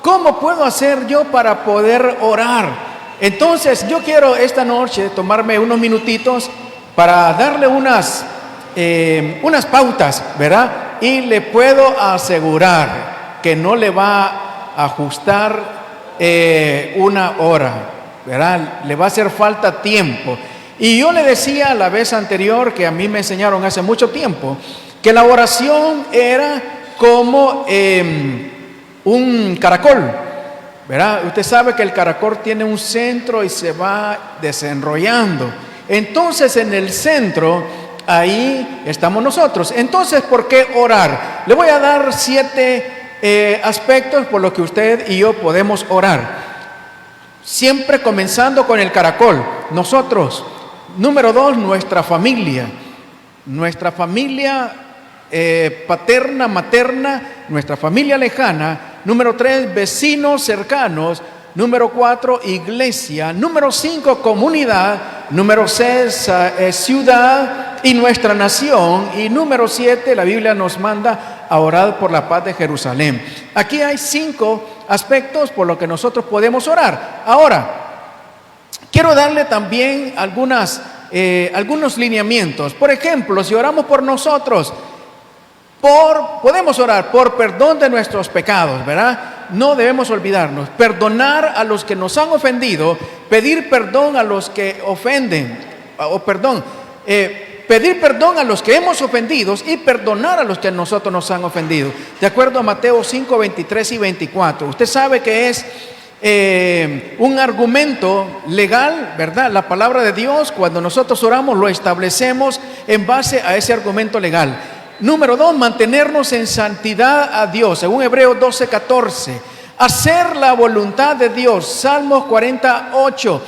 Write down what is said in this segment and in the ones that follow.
¿cómo puedo hacer yo para poder orar? Entonces yo quiero esta noche tomarme unos minutitos para darle unas pautas, ¿verdad? Y le puedo asegurar que no le va a ajustar una hora, ¿verdad? Le va a hacer falta tiempo. Y yo le decía la vez anterior, que a mí me enseñaron hace mucho tiempo, que la oración era como un caracol, ¿verdad? Usted sabe que el caracol tiene un centro y se va desenrollando. Entonces en el centro, ahí estamos nosotros. Entonces, ¿por qué orar? Le voy a dar 7 aspectos por los que usted y yo podemos orar. Siempre comenzando con el caracol. Nosotros, número 2, nuestra familia. Nuestra familia paterna, materna, nuestra familia lejana. Número 3, vecinos cercanos. Número 4, iglesia. Número 5, comunidad. Número 6, ciudad y nuestra nación. Y número 7, la Biblia nos manda a orar por la paz de Jerusalén. Aquí hay 5 aspectos por los que nosotros podemos orar. Ahora, quiero darle también algunos lineamientos. Por ejemplo, si oramos por nosotros, podemos orar por perdón de nuestros pecados, ¿verdad? No debemos olvidarnos, perdonar a los que nos han ofendido, pedir perdón a los que ofenden, pedir perdón a los que hemos ofendido y perdonar a los que a nosotros nos han ofendido. De acuerdo a Mateo 5, 23 y 24. Usted sabe que es un argumento legal, ¿verdad? La palabra de Dios, cuando nosotros oramos, lo establecemos en base a ese argumento legal. Número 2, mantenernos en santidad a Dios, según Hebreos 12, 14. Hacer la voluntad de Dios, Salmos 48.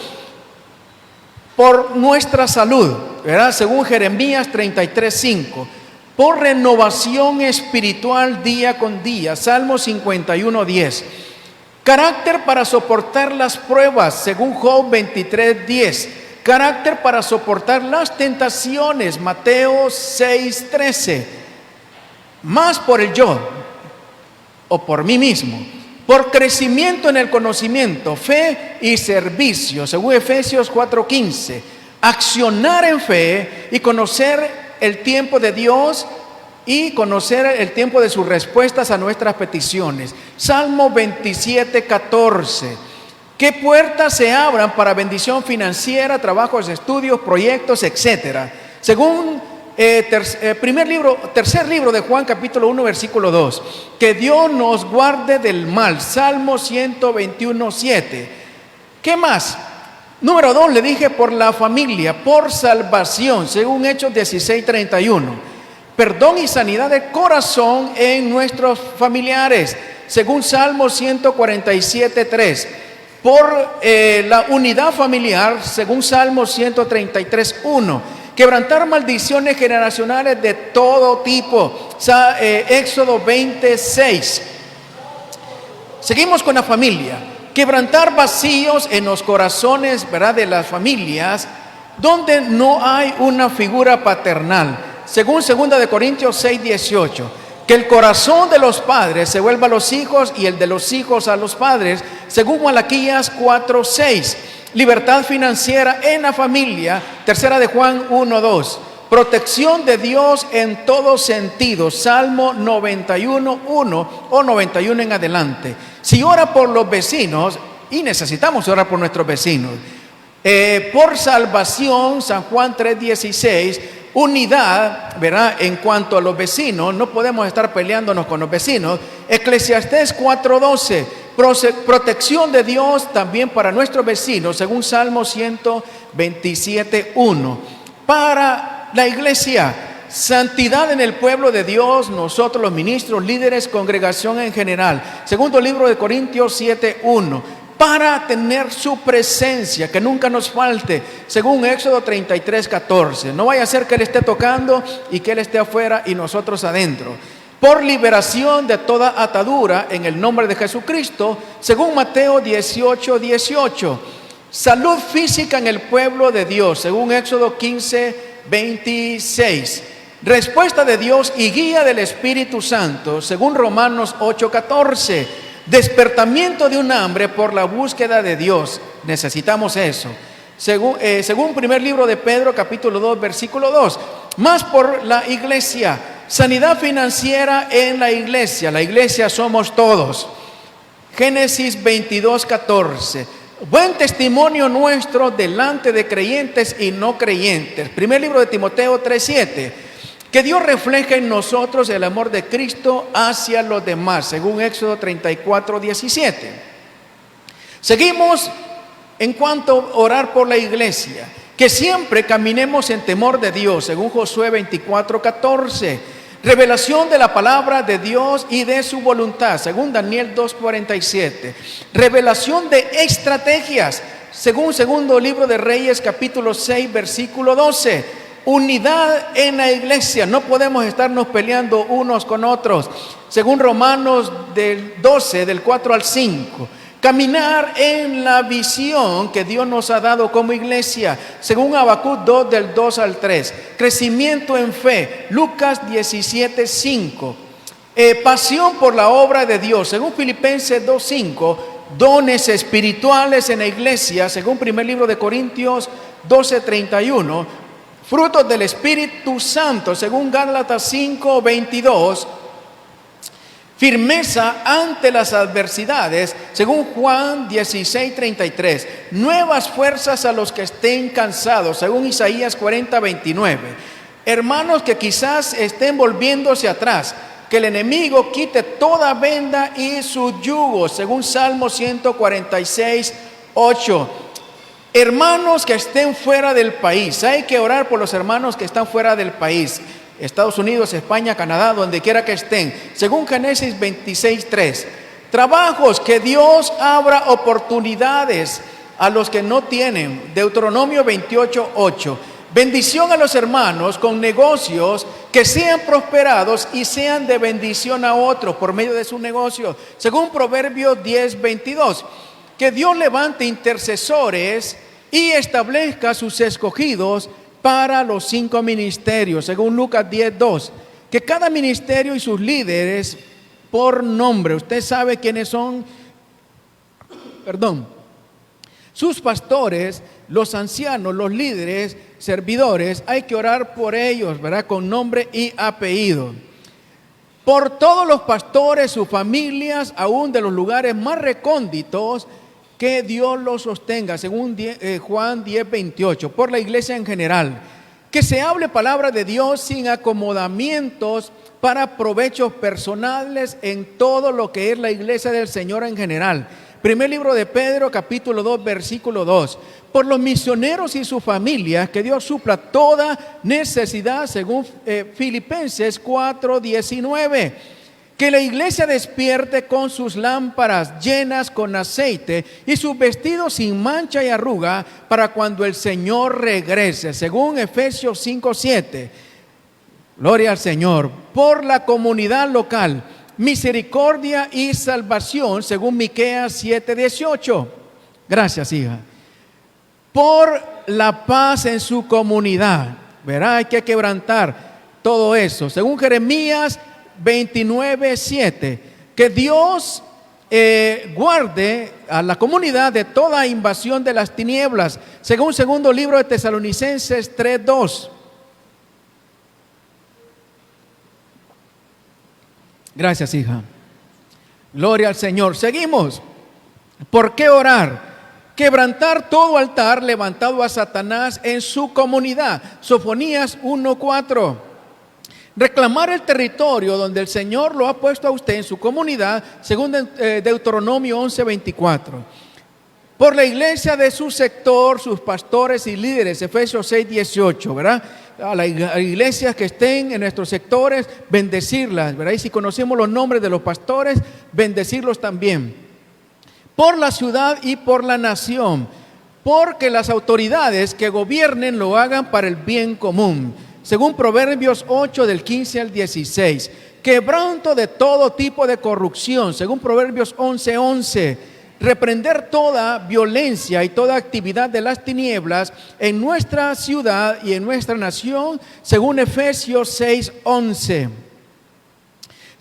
Por nuestra salud, ¿verdad? Según Jeremías 33, 5. Por renovación espiritual día con día, Salmos 51, 10. Carácter para soportar las pruebas, según Job 23, 10. Carácter para soportar las tentaciones, Mateo 6, 13. Más por el yo o por mí mismo, por crecimiento en el conocimiento, fe y servicio, según Efesios 4:15. Accionar en fe y conocer el tiempo de Dios y conocer el tiempo de sus respuestas a nuestras peticiones. Salmo 27:14. ¿Qué puertas se abran para bendición financiera, trabajos, estudios, proyectos, etcétera? Según tercer libro de Juan, capítulo 1, versículo 2. Que Dios nos guarde del mal. Salmo 121, 7. ¿Qué más? Número 2, le dije por la familia, por salvación, según Hechos 16, 31. Perdón y sanidad de corazón en nuestros familiares, según Salmo 147, 3. Por la unidad familiar, según Salmo 133, 1. Quebrantar maldiciones generacionales de todo tipo, Éxodo 26. Seguimos con la familia. Quebrantar vacíos en los corazones, ¿verdad?, de las familias donde no hay una figura paternal, según 2 Corintios 6, 18. Que el corazón de los padres se vuelva a los hijos y el de los hijos a los padres, según Malaquías 4, 6. Libertad financiera en la familia, 3 de Juan 1, 2. Protección de Dios en todo sentido, Salmo 91, 1 o 91 en adelante. Si ora por los vecinos, y necesitamos orar por nuestros vecinos, por salvación, San Juan 3, 16. Unidad, ¿verdad? En cuanto a los vecinos, no podemos estar peleándonos con los vecinos. Eclesiastés 4:12. Protección de Dios también para nuestros vecinos, según Salmo 127, 1. Para la iglesia, santidad en el pueblo de Dios, nosotros los ministros, líderes, congregación en general, segundo libro de Corintios 7, 1. Para tener su presencia, que nunca nos falte, según Éxodo 33, 14. No vaya a ser que Él esté tocando y que Él esté afuera y nosotros adentro. Por liberación de toda atadura en el nombre de Jesucristo, según Mateo 18, 18. Salud física en el pueblo de Dios, según Éxodo 15, 26. Respuesta de Dios y guía del Espíritu Santo, según Romanos 8, 14. Despertamiento de un hambre por la búsqueda de Dios. Necesitamos eso. Según primer libro de Pedro, capítulo 2, versículo 2. Más por la iglesia. Sanidad financiera en la iglesia. La iglesia somos todos. Génesis 22, 14. Buen testimonio nuestro delante de creyentes y no creyentes. Primer libro de Timoteo 3, 7. Que Dios refleje en nosotros el amor de Cristo hacia los demás, según Éxodo 34, 17. Seguimos en cuanto a orar por la iglesia. Que siempre caminemos en temor de Dios, según Josué 24, 14. Revelación de la palabra de Dios y de su voluntad, según Daniel 2:47. Revelación de estrategias, según segundo libro de Reyes, capítulo 6, versículo 12. Unidad en la iglesia, no podemos estarnos peleando unos con otros, según Romanos del 12, del 4 al 5. Caminar en la visión que Dios nos ha dado como iglesia, según Habacuc 2, del 2 al 3. Crecimiento en fe, Lucas 17, 5. Pasión por la obra de Dios, según Filipenses 2, 5. Dones espirituales en la iglesia, según primer libro de Corintios 12, 31. Frutos del Espíritu Santo, según Gálatas 5, 22. Firmeza ante las adversidades, según Juan 16, 33. Nuevas fuerzas a los que estén cansados, según Isaías 40, 29. Hermanos que quizás estén volviéndose atrás, que el enemigo quite toda venda y su yugo, según Salmo 146, 8. Hermanos que estén fuera del país, hay que orar por los hermanos que están fuera del país. Estados Unidos, España, Canadá, donde quiera que estén, según Génesis 26, 3. Trabajos, que Dios abra oportunidades a los que no tienen, Deuteronomio 28, 8. Bendición a los hermanos con negocios que sean prosperados y sean de bendición a otros por medio de sus negocios, según Proverbios 10, 22. Que Dios levante intercesores y establezca sus escogidos para los 5 ministerios, según Lucas 10, 2. Que cada ministerio y sus líderes por nombre, usted sabe quiénes son, sus pastores, los ancianos, los líderes, servidores, hay que orar por ellos, ¿verdad? Con nombre y apellido. Por todos los pastores, sus familias, aún de los lugares más recónditos, que Dios los sostenga, según Juan 10, 28, por la iglesia en general. Que se hable palabra de Dios sin acomodamientos para provechos personales en todo lo que es la iglesia del Señor en general. Primer libro de Pedro, capítulo 2, versículo 2. Por los misioneros y sus familias, que Dios supla toda necesidad, según Filipenses 4, 19. Que la iglesia despierte con sus lámparas llenas con aceite y sus vestidos sin mancha y arruga para cuando el Señor regrese, según Efesios 5, 7. Gloria al Señor. Por la comunidad local, misericordia y salvación, según Miqueas 7, 18. Gracias, hija. Por la paz en su comunidad, verá, hay que quebrantar todo eso, según Jeremías 29, 7. Que Dios guarde a la comunidad de toda invasión de las tinieblas, según segundo libro de Tesalonicenses 3, 2. Gracias, hija. Gloria al Señor. Seguimos. ¿Por qué orar? Quebrantar todo altar levantado a Satanás en su comunidad. Sofonías 1, 4. Reclamar el territorio donde el Señor lo ha puesto a usted en su comunidad, según Deuteronomio 11, 24. Por la iglesia de su sector, sus pastores y líderes, Efesios 6, 18, ¿verdad? A las iglesias que estén en nuestros sectores, bendecirlas, ¿verdad? Y si conocemos los nombres de los pastores, bendecirlos también. Por la ciudad y por la nación, porque las autoridades que gobiernen lo hagan para el bien común. Según Proverbios 8, del 15 al 16. Quebranto de todo tipo de corrupción, según Proverbios 11, 11. Reprender toda violencia y toda actividad de las tinieblas en nuestra ciudad y en nuestra nación, según Efesios 6, 11.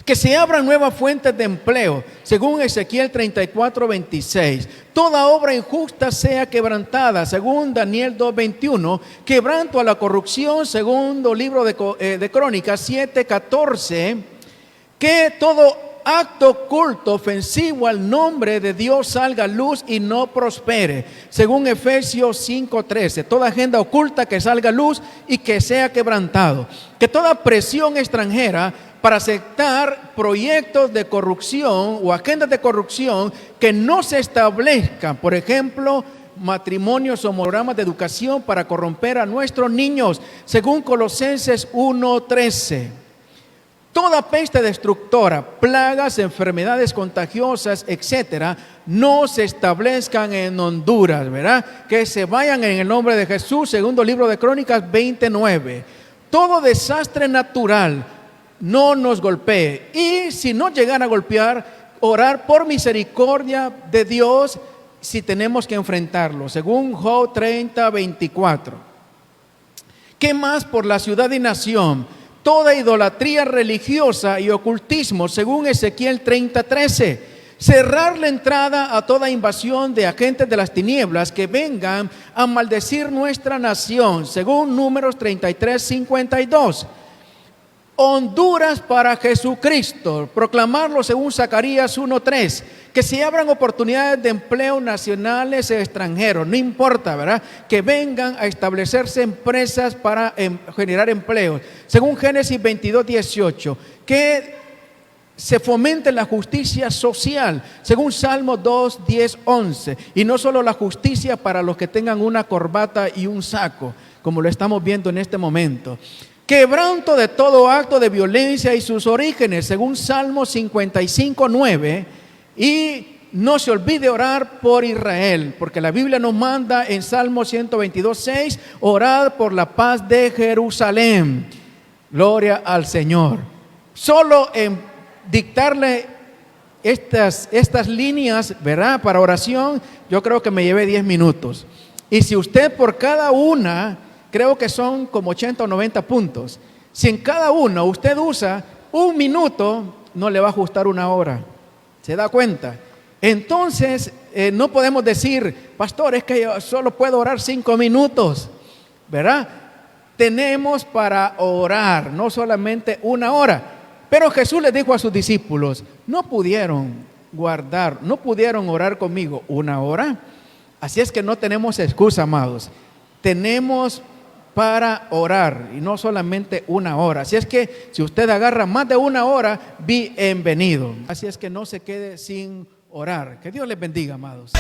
Que se abran nuevas fuentes de empleo, según Ezequiel 34:26. Toda obra injusta sea quebrantada, según Daniel 2:21. Quebranto a la corrupción, segundo libro de Crónicas 7:14. Que todo acto oculto ofensivo al nombre de Dios salga a luz y no prospere, según Efesios 5:13. Toda agenda oculta que salga a luz y que sea quebrantado. Que toda presión extranjera para aceptar proyectos de corrupción o agendas de corrupción que no se establezcan, por ejemplo, matrimonios o programas de educación para corromper a nuestros niños, según Colosenses 1:13. Toda peste destructora, plagas, enfermedades contagiosas, etcétera, no se establezcan en Honduras, ¿verdad? Que se vayan en el nombre de Jesús, segundo libro de Crónicas 29. Todo desastre natural no nos golpee, y si no llegara a golpear, orar por misericordia de Dios si tenemos que enfrentarlo, según Job 30:24. ¿Qué más por la ciudad y nación? Toda idolatría religiosa y ocultismo, según Ezequiel 30:13. Cerrar la entrada a toda invasión de agentes de las tinieblas que vengan a maldecir nuestra nación, según Números 33:52. Honduras para Jesucristo, proclamarlo según Zacarías 1:3, que se abran oportunidades de empleo nacionales e extranjeros, no importa, ¿verdad? Que vengan a establecerse empresas para generar empleo, según Génesis 22:18, que se fomente la justicia social, según Salmo 2:10-11, y no solo la justicia para los que tengan una corbata y un saco, como lo estamos viendo en este momento. Quebranto de todo acto de violencia y sus orígenes, según Salmo 55:9. Y no se olvide orar por Israel, porque la Biblia nos manda en Salmo 122:6, orad por la paz de Jerusalén. Gloria al Señor. Solo en dictarle estas líneas, ¿verdad?, para oración, yo creo que me llevé 10 minutos. Y si usted por cada una, creo que son como 80 o 90 puntos. Si en cada uno usted usa un minuto, no le va a ajustar una hora. ¿Se da cuenta? Entonces, no podemos decir, pastor, es que yo solo puedo orar 5 minutos, ¿verdad? Tenemos para orar, no solamente una hora. Pero Jesús les dijo a sus discípulos, no pudieron orar conmigo una hora. Así es que no tenemos excusa, amados. Tenemos para orar y no solamente una hora. Así es que si usted agarra más de una hora, bienvenido. Así es que no se quede sin orar. Que Dios les bendiga, amados.